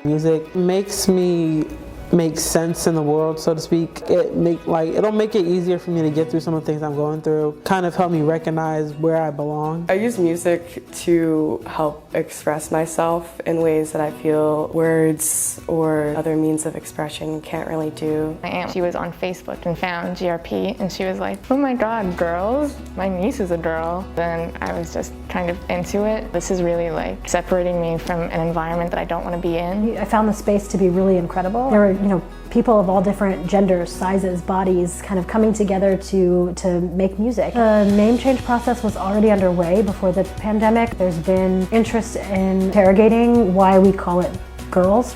Music makes me make sense in the world, so to speak. It'll make it easier for me to get through some of the things I'm going through, kind of help me recognize where I belong. I use music to help express myself in ways that I feel words or other means of expression can't really do. She was on Facebook and found GRP and she was like, oh my God, girls? My niece is a girl. Then I was just kind of into it. This is really like separating me from an environment that I don't want to be in. I found the space to be really incredible. There were, people of all different genders, sizes, bodies kind of coming together to make music. The name change process was already underway before the pandemic. There's been interest in interrogating why we call it girls.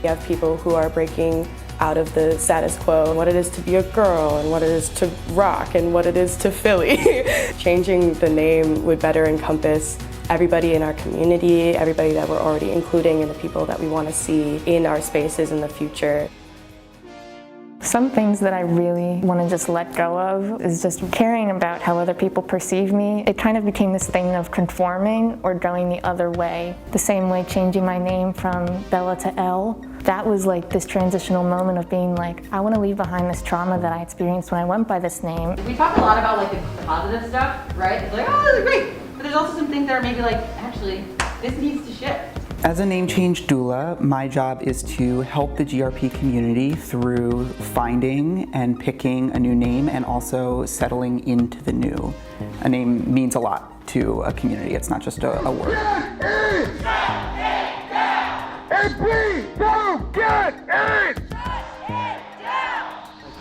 You have people who are breaking out of the status quo, what it is to be a girl and what it is to rock and what it is to Philly. Changing the name would better encompass everybody in our community, everybody that we're already including, and the people that we want to see in our spaces in the future. Some things that I really want to just let go of is just caring about how other people perceive me. It kind of became this thing of conforming or going the other way. The same way changing my name from Bella to Elle. That was like this transitional moment of being like, I want to leave behind this trauma that I experienced when I went by this name. We talk a lot about like the positive stuff, right? It's like, oh, this is great. But there's also some things that are maybe like, actually, this needs to shift. As a name change doula, my job is to help the GRP community through finding and picking a new name and also settling into the new. A name means a lot to a community, it's not just a word.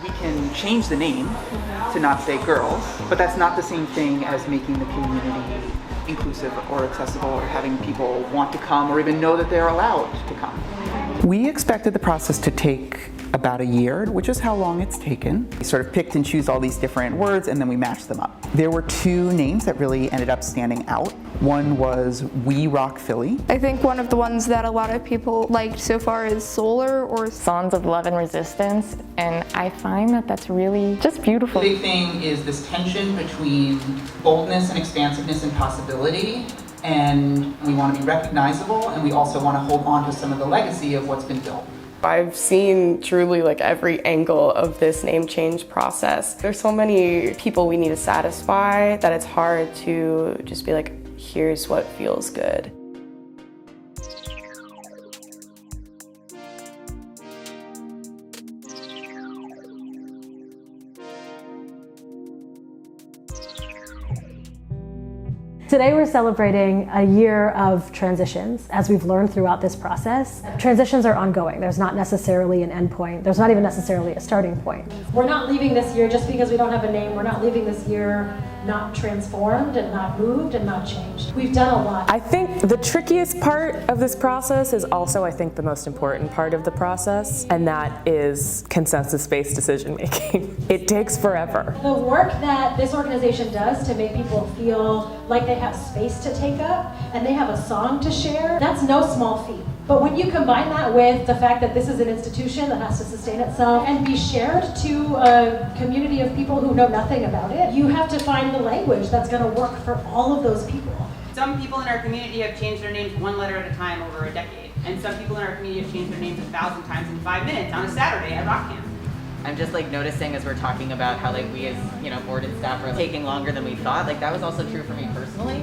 We can change the name to not say girls, but that's not the same thing as making the community inclusive or accessible or having people want to come or even know that they're allowed to come. We expected the process to take about a year, which is how long it's taken. We sort of picked and chose all these different words and then we matched them up. There were two names that really ended up standing out. One was We Rock Philly. I think one of the ones that a lot of people liked so far is Solar or Songs of Love and Resistance, and I find that that's really just beautiful. The big thing is this tension between boldness and expansiveness and possibility, and we want to be recognizable and we also want to hold on to some of the legacy of what's been built. I've seen truly like every angle of this name change process. There's so many people we need to satisfy that it's hard to just be like, here's what feels good. Today we're celebrating a year of transitions, as we've learned throughout this process. Transitions are ongoing. There's not necessarily an end point. There's not even necessarily a starting point. We're not leaving this year just because we don't have a name. We're not leaving this year not transformed and not moved and not changed. We've done a lot. I think the trickiest part of this process is also, I think, the most important part of the process, and that is consensus-based decision making. It takes forever. The work that this organization does to make people feel like they have space to take up and they have a song to share, that's no small feat. But when you combine that with the fact that this is an institution that has to sustain itself and be shared to a community of people who know nothing about it, you have to find the language that's going to work for all of those people. Some people in our community have changed their names one letter at a time over a decade. And some people in our community have changed their names 1,000 times in 5 minutes on a Saturday at Rock Camp. I'm just like noticing as we're talking about how like we as board and staff are taking longer than we thought. Like that was also true for me personally.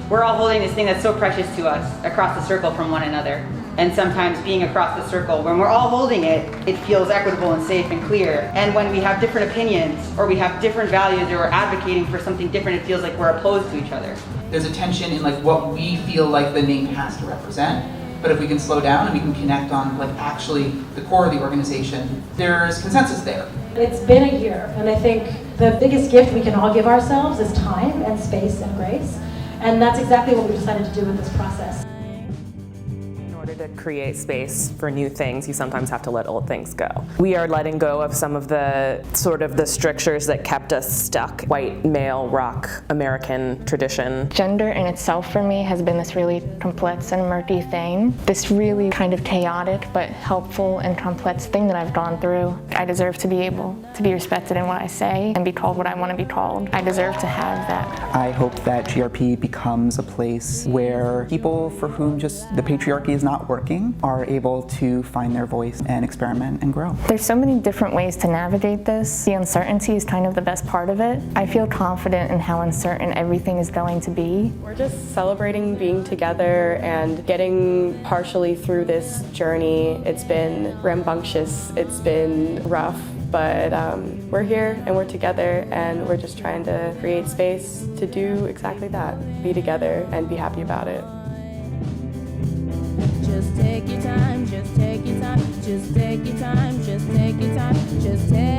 We're all holding this thing that's so precious to us across the circle from one another. And sometimes being across the circle, when we're all holding it, it feels equitable and safe and clear. And when we have different opinions or we have different values or we're advocating for something different, it feels like we're opposed to each other. There's a tension in like what we feel like the name has to represent. But if we can slow down and we can connect on like actually the core of the organization, there's consensus there. It's been a year, and I think the biggest gift we can all give ourselves is time and space and grace. And that's exactly what we decided to do with this process. In order order to create space for new things, you sometimes have to let old things go. We are letting go of some of the sort of the strictures that kept us stuck. White, male, rock, American tradition. Gender in itself for me has been this really complex and murky thing. This really kind of chaotic but helpful and complex thing that I've gone through. I deserve to be able to be respected in what I say and be called what I want to be called. I deserve to have that. I hope that GRP becomes a place where people for whom just the patriarchy is not working are able to find their voice and experiment and grow. There's so many different ways to navigate this. The uncertainty is kind of the best part of it. I feel confident in how uncertain everything is going to be. We're just celebrating being together and getting partially through this journey. It's been rambunctious, it's been rough, but we're here and we're together and we're just trying to create space to do exactly that. Be together and be happy about it. Just take your time, just take your time, just take your time, just take your time, just take